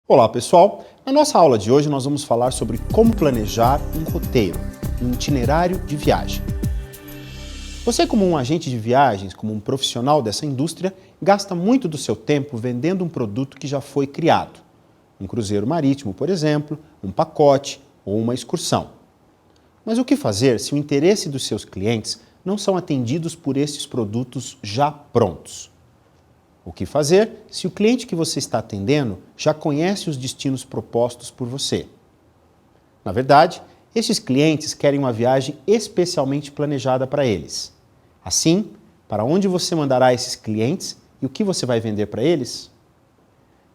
Olá pessoal, na nossa aula de hoje nós vamos falar sobre como planejar um roteiro, um itinerário de viagem. Você, como um agente de viagens, como um profissional dessa indústria, gasta muito do seu tempo vendendo um produto que já foi criado. Um cruzeiro marítimo, por exemplo, um pacote ou uma excursão. Mas o que fazer se o interesse dos seus clientes não são atendidos por esses produtos já prontos? O que fazer se o cliente que você está atendendo já conhece os destinos propostos por você? Na verdade, esses clientes querem uma viagem especialmente planejada para eles. Assim, para onde você mandará esses clientes e o que você vai vender para eles?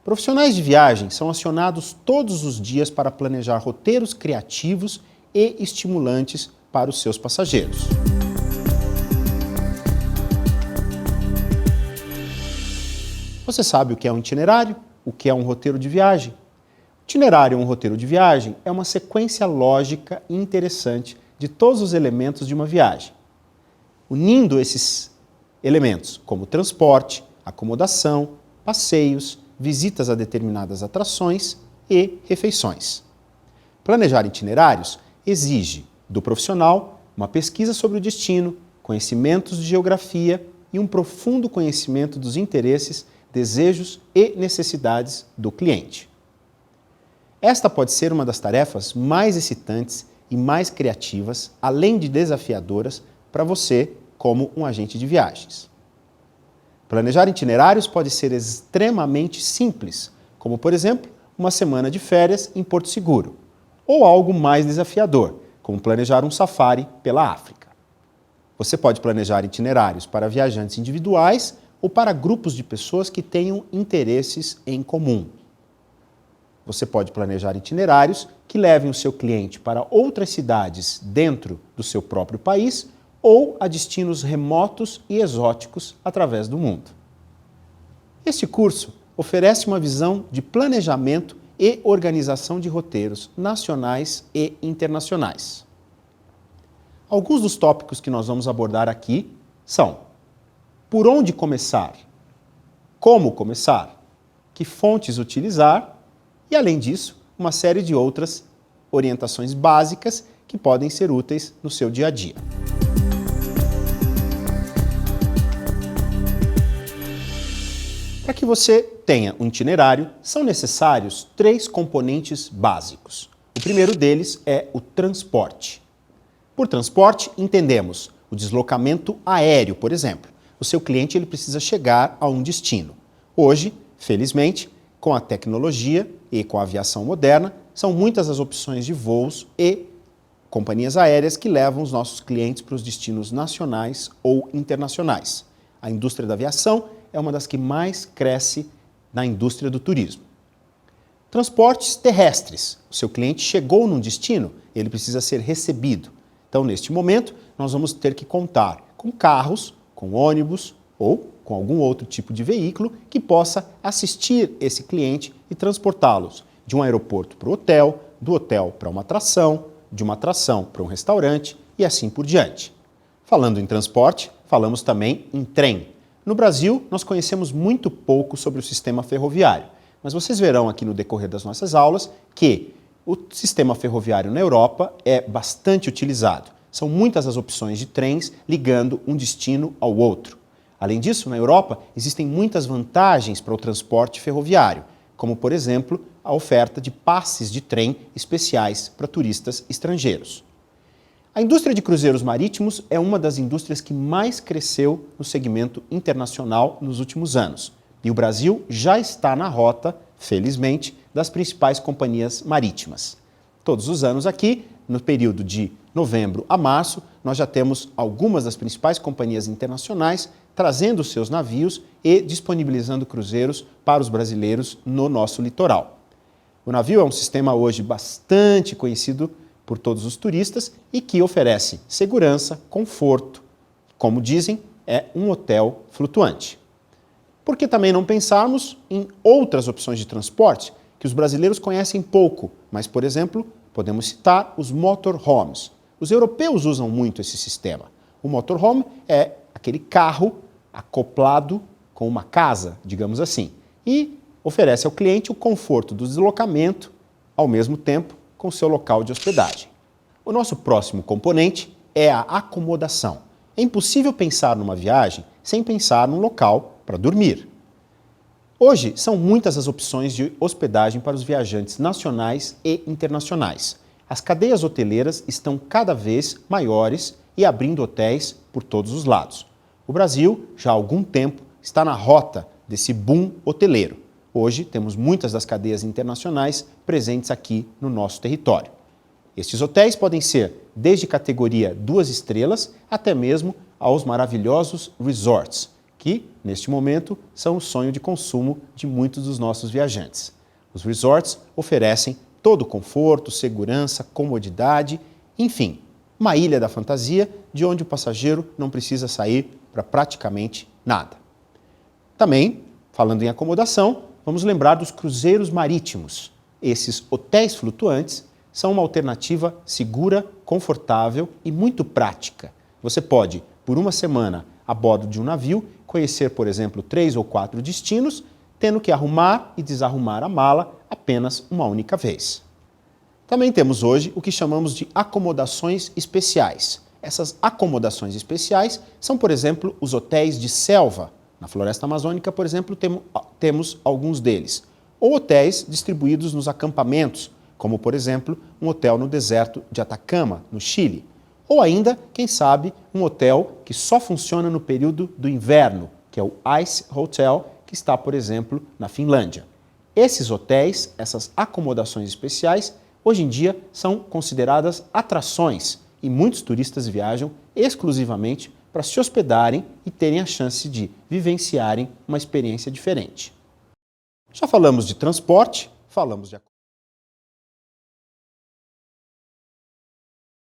Profissionais de viagem são acionados todos os dias para planejar roteiros criativos e estimulantes para os seus passageiros. Você sabe o que é um itinerário? O que é um roteiro de viagem? Itinerário ou um roteiro de viagem é uma sequência lógica e interessante de todos os elementos de uma viagem, unindo esses elementos como transporte, acomodação, passeios, visitas a determinadas atrações e refeições. Planejar itinerários exige do profissional uma pesquisa sobre o destino, conhecimentos de geografia e um profundo conhecimento dos interesses, desejos e necessidades do cliente. Esta pode ser uma das tarefas mais excitantes e mais criativas, além de desafiadoras, para você como um agente de viagens. Planejar itinerários pode ser extremamente simples, como, por exemplo, uma semana de férias em Porto Seguro, ou algo mais desafiador, como planejar um safari pela África. Você pode planejar itinerários para viajantes individuais ou para grupos de pessoas que tenham interesses em comum. Você pode planejar itinerários que levem o seu cliente para outras cidades dentro do seu próprio país ou a destinos remotos e exóticos através do mundo. Este curso oferece uma visão de planejamento e organização de roteiros nacionais e internacionais. Alguns dos tópicos que nós vamos abordar aqui são: por onde começar? Como começar? Que fontes utilizar? E, além disso, uma série de outras orientações básicas que podem ser úteis no seu dia a dia. Para que você tenha um itinerário, são necessários 3 componentes básicos. O primeiro deles é o transporte. Por transporte, entendemos o deslocamento aéreo, por exemplo. O seu cliente ele precisa chegar a um destino. Hoje, felizmente, com a tecnologia e com a aviação moderna, são muitas as opções de voos e companhias aéreas que levam os nossos clientes para os destinos nacionais ou internacionais. A indústria da aviação é uma das que mais cresce na indústria do turismo. Transportes terrestres. O seu cliente chegou num destino, ele precisa ser recebido. Então, neste momento, nós vamos ter que contar com carros, com ônibus ou com algum outro tipo de veículo que possa assistir esse cliente e transportá-los de um aeroporto para o hotel, do hotel para uma atração, de uma atração para um restaurante e assim por diante. Falando em transporte, falamos também em trem. No Brasil, nós conhecemos muito pouco sobre o sistema ferroviário, mas vocês verão aqui no decorrer das nossas aulas que o sistema ferroviário na Europa é bastante utilizado. São muitas as opções de trens ligando um destino ao outro. Além disso, na Europa, existem muitas vantagens para o transporte ferroviário, como, por exemplo, a oferta de passes de trem especiais para turistas estrangeiros. A indústria de cruzeiros marítimos é uma das indústrias que mais cresceu no segmento internacional nos últimos anos. E o Brasil já está na rota, felizmente, das principais companhias marítimas. Todos os anos aqui, no período de novembro a março, nós já temos algumas das principais companhias internacionais trazendo seus navios e disponibilizando cruzeiros para os brasileiros no nosso litoral. O navio é um sistema hoje bastante conhecido por todos os turistas e que oferece segurança, conforto. Como dizem, é um hotel flutuante. Por que também não pensarmos em outras opções de transporte que os brasileiros conhecem pouco, mas, por exemplo, podemos citar os motorhomes. Os europeus usam muito esse sistema. O motorhome é aquele carro acoplado com uma casa, digamos assim. E oferece ao cliente o conforto do deslocamento, ao mesmo tempo com seu local de hospedagem. O nosso próximo componente é a acomodação. É impossível pensar numa viagem sem pensar num local para dormir. Hoje, são muitas as opções de hospedagem para os viajantes nacionais e internacionais. As cadeias hoteleiras estão cada vez maiores e abrindo hotéis por todos os lados. O Brasil, já há algum tempo, está na rota desse boom hoteleiro. Hoje, temos muitas das cadeias internacionais presentes aqui no nosso território. Estes hotéis podem ser desde categoria 2 estrelas até mesmo aos maravilhosos resorts, que, neste momento, são o sonho de consumo de muitos dos nossos viajantes. Os resorts oferecem todo o conforto, segurança, comodidade, enfim, uma ilha da fantasia de onde o passageiro não precisa sair para praticamente nada. Também, falando em acomodação, vamos lembrar dos cruzeiros marítimos. Esses hotéis flutuantes são uma alternativa segura, confortável e muito prática. Você pode, por uma semana, a bordo de um navio, conhecer, por exemplo, 3 ou 4 destinos, tendo que arrumar e desarrumar a mala apenas uma única vez. Também temos hoje o que chamamos de acomodações especiais. Essas acomodações especiais são, por exemplo, os hotéis de selva. Na floresta amazônica, por exemplo, temos alguns deles. Ou hotéis distribuídos nos acampamentos, como, por exemplo, um hotel no deserto de Atacama, no Chile. Ou ainda, quem sabe, um hotel que só funciona no período do inverno, que é o Ice Hotel, que está, por exemplo, na Finlândia. Esses hotéis, essas acomodações especiais, hoje em dia são consideradas atrações e muitos turistas viajam exclusivamente para se hospedarem e terem a chance de vivenciarem uma experiência diferente. Já falamos de transporte, falamos de